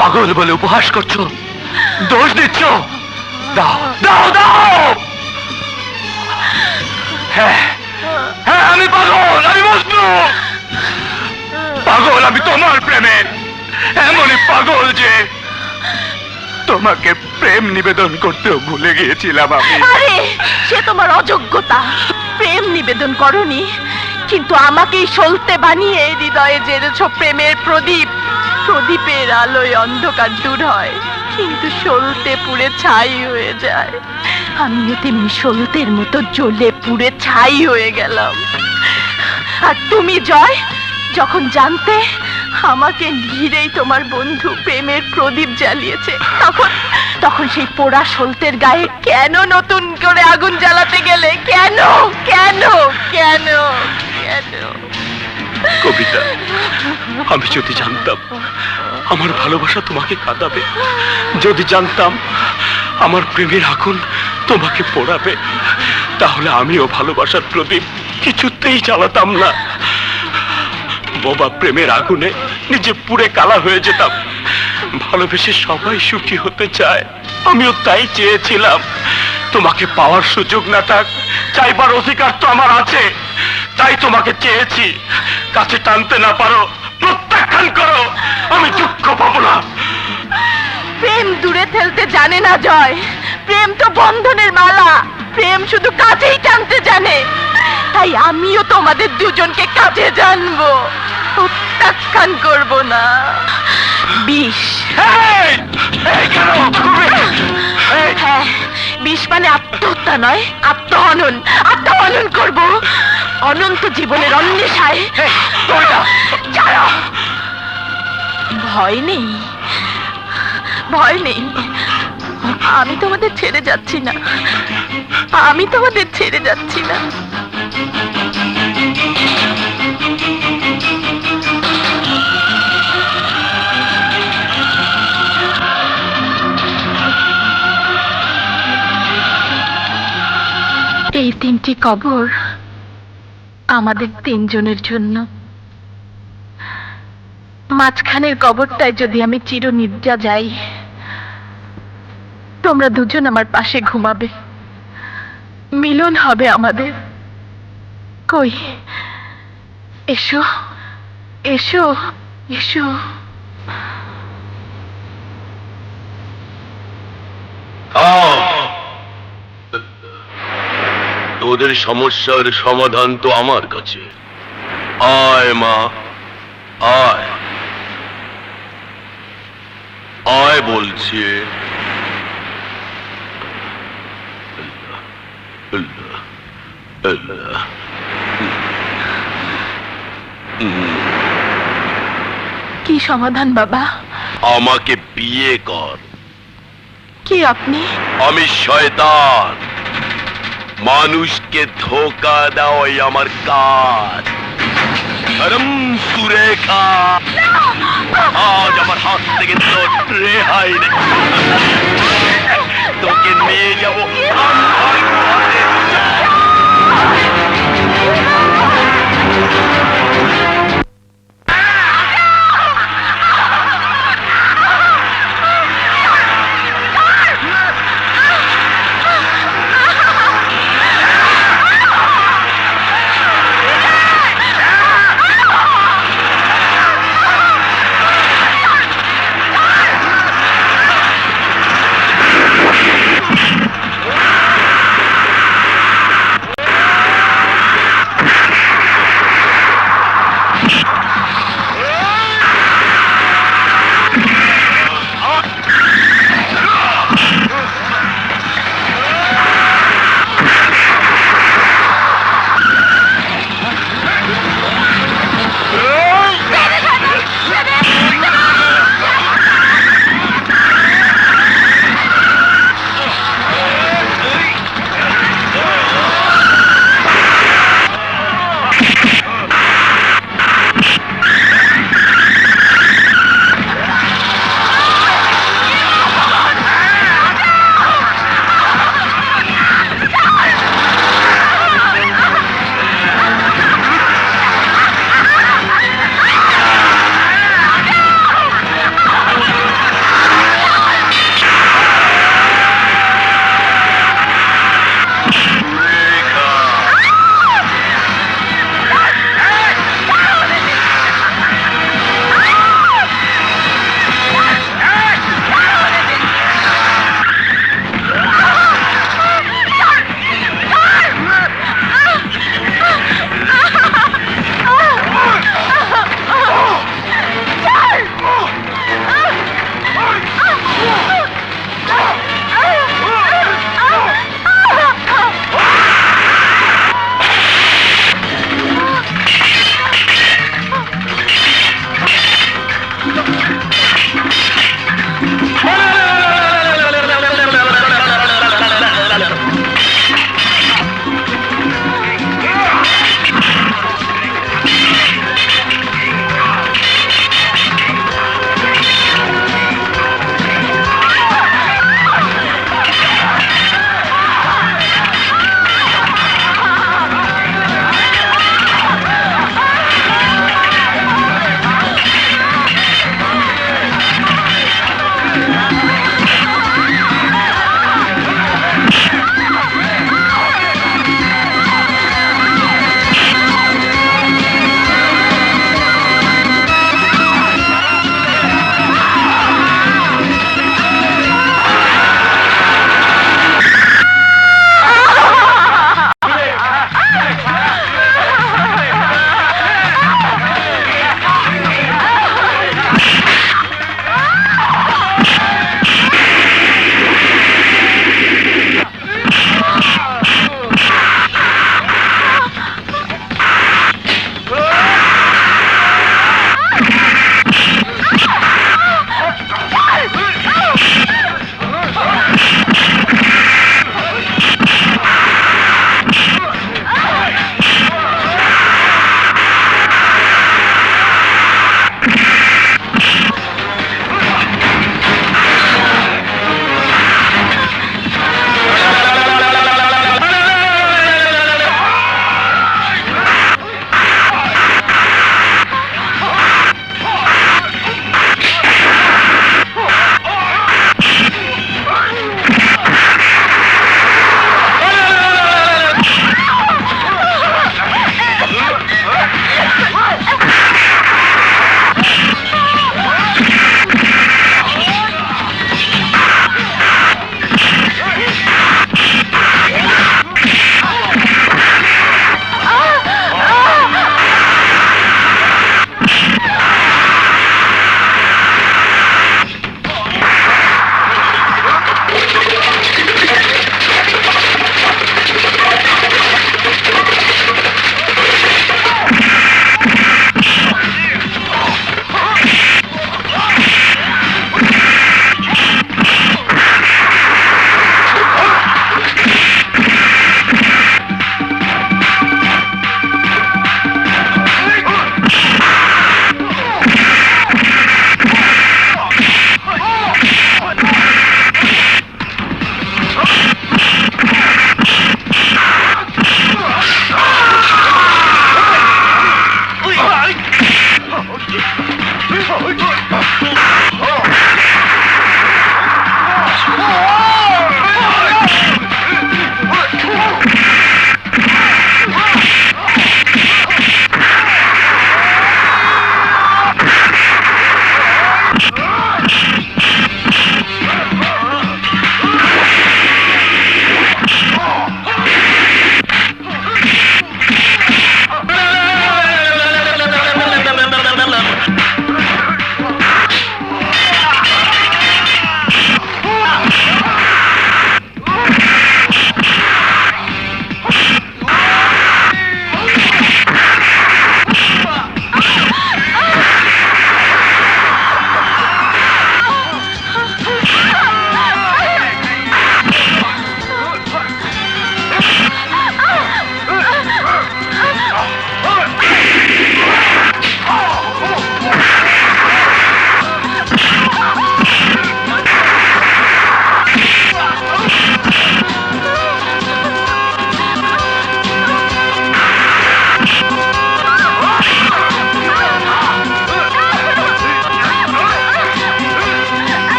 পাগল বলে উপহাস করছো, দোষ দিচ্ছ। দাও দাও দাও। হ্যাঁ হ্যাঁ, আমি পাগল, আমি মজনু পাগল, আমি তোমার প্রেমের এমনই পাগল যে তোমাকে প্রেম নিবেদন করতেও ভুলে গিয়েছিলাম আমি। আরে সে তোমার অযোগ্যতা, প্রেম নিবেদন করনি, কিন্তু আমাকেই সলতে বানিয়ে হৃদয়ে জেলেছ প্রেমের প্রদীপ। প্রদীপের আলোয় অন্ধকার দূর হয়, কিন্তু সলতে পুড়ে ছাই হয়ে যায়। আমিও তেমনি সলতের মতো জ্বলে পুড়ে ছাই হয়ে গেলাম। আর তুমি জয়, যখন জানতে আমাকে ঘিরেই তোমার বন্ধু প্রেমের প্রদীপ জ্বালিয়েছে, তখন সেই পোড়া সলতের গায়ে কেন নতুন করে আগুন জ্বালাতে গেলে? কেন কেন কেন কেন? কবিতা, আমি যদি জানতাম আমার ভালোবাসা তোমাকে কাঁদাবে, যদি জানতাম আমার প্রেমের আগুন তোমাকে পোড়াবে, তাহলে আমিও ভালোবাসার প্রদীপ কিছুতেই জ্বালাতাম না। বোবা প্রেমের আগুনে নিজে পুড়ে কালা হয়ে যেতাম। ভালোবেসে সবাই সুখী হতে চায়, আমিও তাই চেয়েছিলাম। তোমাকে পাওয়ার সুযোগ না থাক, চাইবার অধিকার তো আমার আছে, তাই তোমাকে চেয়েছি। কাছে টানতে না পারো, প্রত্যাখ্যান করো, আমি দুঃখ পাবো না। প্রেম দূরে ঠেলতে জানে না জয়, প্রেম তো বন্ধনের মালা, প্রেম শুধু কাছেই টানতে জানে। তাই আমিও তোমাদের দুজনকে কাছে জানবো, প্রত্যাখ্যান করবো না। বিষ, হ্যাঁ, বিষ মানে আত্মহত্যা নয়, আত্মহনন। আত্মহনন করবো অনন্ত জীবনের অন্বেষায়। ভয় নেই, ভয় নেই, আমি তোমাদের ছেড়ে যাচ্ছি না, আমি তোমাদের ছেড়ে যাচ্ছি না। এই 3টি কবর আমাদের 3জনের জন্য। মাঝখানের কবরটায় যদি আমি চিরনিদ্রা যাই, তোমরা দুজন আমার পাশে ঘুমাবে, মিলন হবে আমাদের। কই, এসো এসো এসো। তোদের সমস্যার সমাধান তো আমার কাছে। আয় মা, আয় আয় বলছি। কি সমাধান বাবা? আমাকে বিয়ে কর। কি আপনি? আমি শয়তান, মানুষকে ধোকা দেওয়াই আমার কাজ। সুরেখা, আজ আমার হাত থেকে তোর রেহাই নেই। তোকে নিয়ে যাবো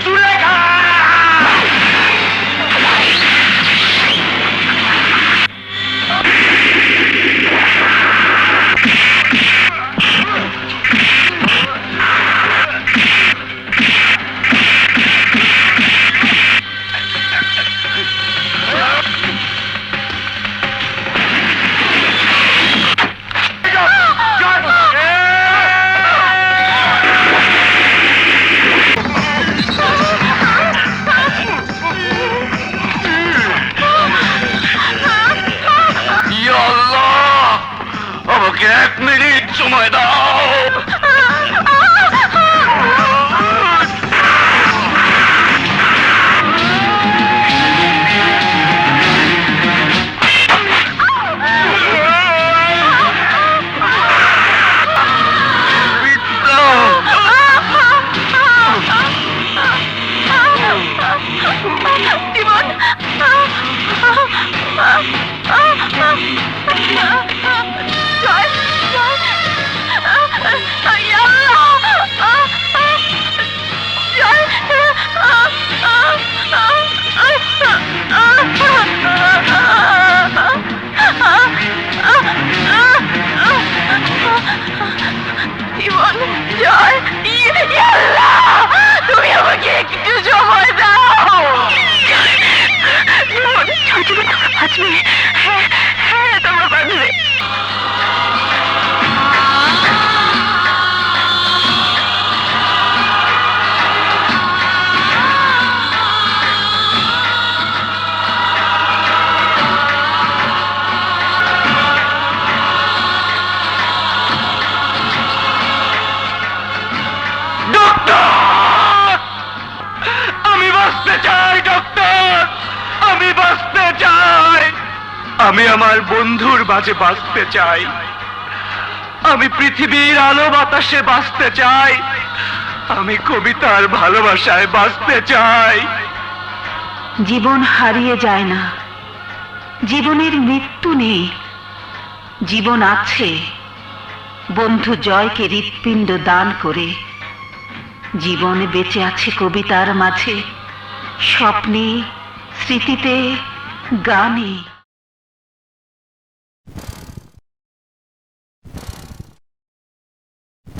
সুলেখা! ইয়া আল্লাহ! আমাকে 1 মিনিট সময় দাও। জীবন জয় জয় জীবন জয় তুমি আমাকে একটু সময় দাও। বাঁচবে, হ্যাঁ হ্যাঁ তোমরা বাঁচবে। ডক্টর! আমি বাঁচতে চাই ডক্টর! আমি বাঁচতে চাই! আমি আমার বন্ধুর মাঝে বাঁচতে চাই। আমি পৃথিবীর আলো বাতাসে বাঁচতে চাই। আমি কবিতার ভালোবাসায় বাঁচতে চাই। জীবন হারিয়ে যায় না, জীবনের মৃত্যু নেই। জীবন আছে বন্ধু জয়কে হৃৎপিণ্ড দান করে। জীবন বেঁচে আছে কবিতার মাঝে, স্বপ্নে, স্মৃতিতে, গানে।